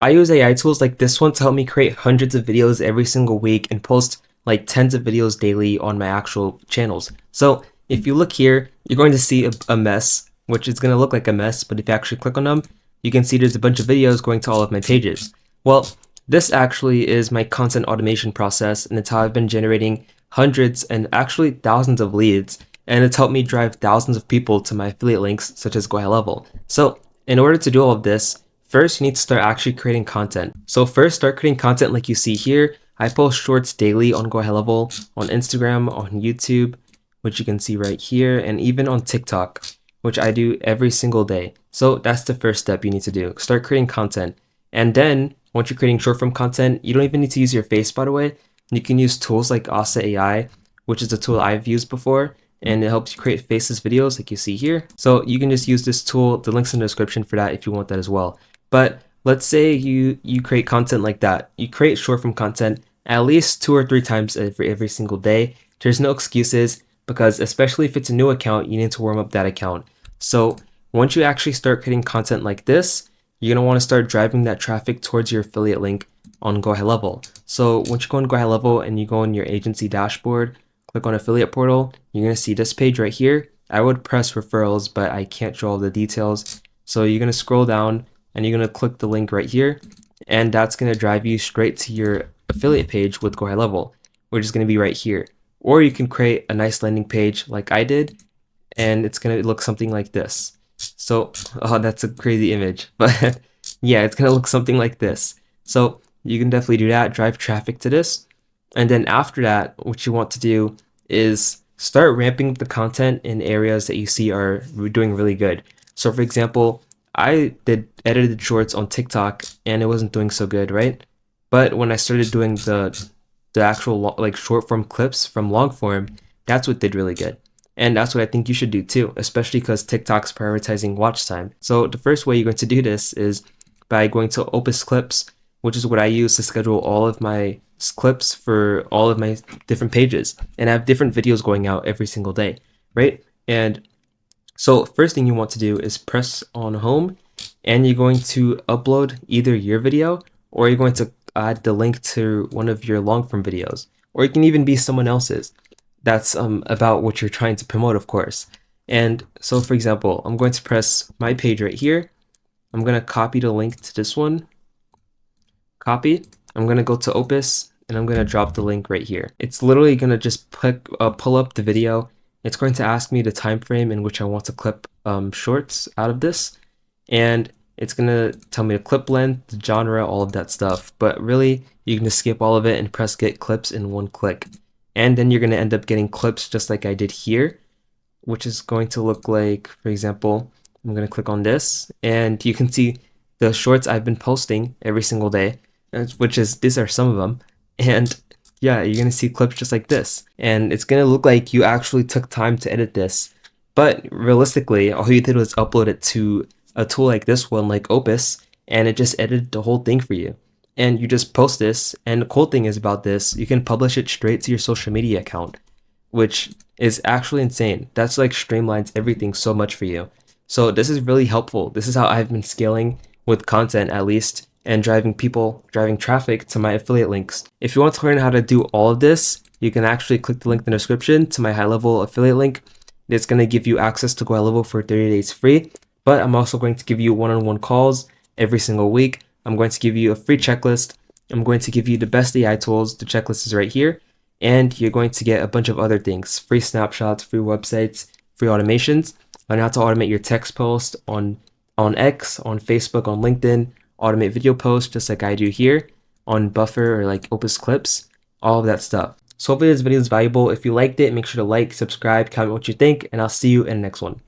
I use AI tools like this one to help me create hundreds of videos every single week and post like tens of videos daily on my actual channels. So if you look here, you're going to see a mess, which is going to look like a mess, but if you actually click on them, you can see there's a bunch of videos going to all of my pages. Well, this actually is my content automation process, and it's how I've been generating hundreds and actually thousands of leads, and it's helped me drive thousands of people to my affiliate links, such as Go High Level. So in order to do all of this, first, you need to start actually creating content. So first, start creating content like you see here. I post shorts daily on Go High Level, on Instagram, on YouTube, which you can see right here, and even on TikTok, which I do every single day. So that's the first step you need to do. Start creating content. And then once you're creating short form content, you don't even need to use your face, by the way. You can use tools like Asa AI, which is a tool I've used before, and it helps you create faceless videos like you see here. So you can just use this tool. The link's in the description for that if you want that as well. But let's say you create content like that. You create short form content at least 2 or 3 times every single day. There's no excuses because especially if it's a new account, you need to warm up that account. So once you actually start creating content like this, you're gonna want to start driving that traffic towards your affiliate link on Go High Level. So once you go on Go High Level and you go on your agency dashboard, click on affiliate portal, you're gonna see this page right here. I would press referrals, but I can't show all the details. So you're gonna scroll down and you're going to click the link right here, and that's going to drive you straight to your affiliate page with Go High Level, which is going to be right here. Or you can create a nice landing page like I did, and it's going to look something like this. So, oh, that's a crazy image, but yeah, it's going to look something like this. So you can definitely do that, drive traffic to this. And then after that, what you want to do is start ramping up the content in areas that you see are doing really good. So for example, I did edited shorts on TikTok and it wasn't doing so good, right? But when I started doing the actual like short form clips from long form, that's what did really good. And that's what I think you should do too, especially because TikTok's prioritizing watch time. So the first way you're going to do this is by going to Opus Clips, which is what I use to schedule all of my clips for all of my different pages. And I have different videos going out every single day, right? And so first thing you want to do is press on home, and you're going to upload either your video or you're going to add the link to one of your long form videos, or it can even be someone else's. That's about what you're trying to promote, of course. And so for example, I'm going to press my page right here. I'm going to copy the link to this one, copy. I'm going to go to Opus and I'm going to drop the link right here. It's literally going to just pull up the video. It's going to ask me the time frame in which I want to clip shorts out of this, and it's going to tell me the clip length, the genre, all of that stuff. But really, you can just skip all of it and press get clips in one click. And then you're going to end up getting clips just like I did here, which is going to look like, for example, I'm going to click on this, and you can see the shorts I've been posting every single day, which is, these are some of them. And yeah, you're going to see clips just like this. And it's going to look like you actually took time to edit this. But realistically, all you did was upload it to a tool like this one, like Opus, and it just edited the whole thing for you. And you just post this. And the cool thing is about this, you can publish it straight to your social media account, which is actually insane. That's like streamlines everything so much for you. So this is really helpful. This is how I've been scaling with content, at least, and driving traffic to my affiliate links. If you want to learn how to do all of this, you can actually click the link in the description to my high level affiliate link. It's going to give you access to Go High Level for 30 days free, but I'm also going to give you one-on-one calls every single week. I'm going to give you a free checklist. I'm going to give you the best AI tools. The checklist is right here. And you're going to get a bunch of other things: free snapshots, free websites, free automations, learn how to automate your text post on X, on Facebook, on LinkedIn, automate video posts just like I do here on Buffer or like Opus Clips, all of that stuff. So hopefully this video is valuable. If you liked it, make sure to like, subscribe, comment what you think, and I'll see you in the next one.